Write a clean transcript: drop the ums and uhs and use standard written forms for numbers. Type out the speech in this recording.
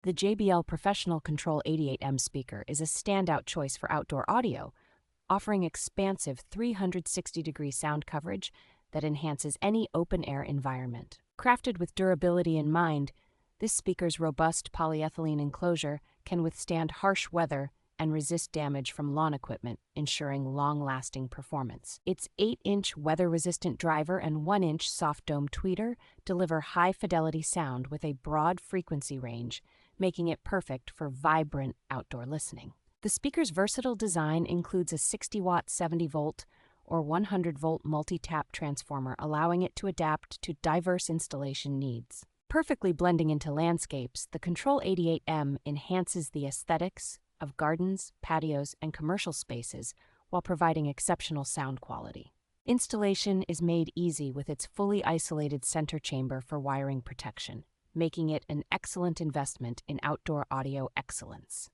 The JBL Professional Control 88M speaker is a standout choice for outdoor audio, offering expansive 360-degree sound coverage that enhances any open-air environment. Crafted with durability in mind, this speaker's robust polyethylene enclosure can withstand harsh weather and resist damage from lawn equipment, ensuring long-lasting performance. Its 8-inch weather-resistant driver and 1-inch soft dome tweeter deliver high-fidelity sound with a broad frequency range, making it perfect for vibrant outdoor listening. The speaker's versatile design includes a 60-watt 70-volt or 100-volt multi-tap transformer, allowing it to adapt to diverse installation needs. Perfectly blending into landscapes, the Control 88M enhances the aesthetics of gardens, patios, and commercial spaces while providing exceptional sound quality. Installation is made easy with its fully isolated center chamber for wiring protection, making it an excellent investment in outdoor audio excellence.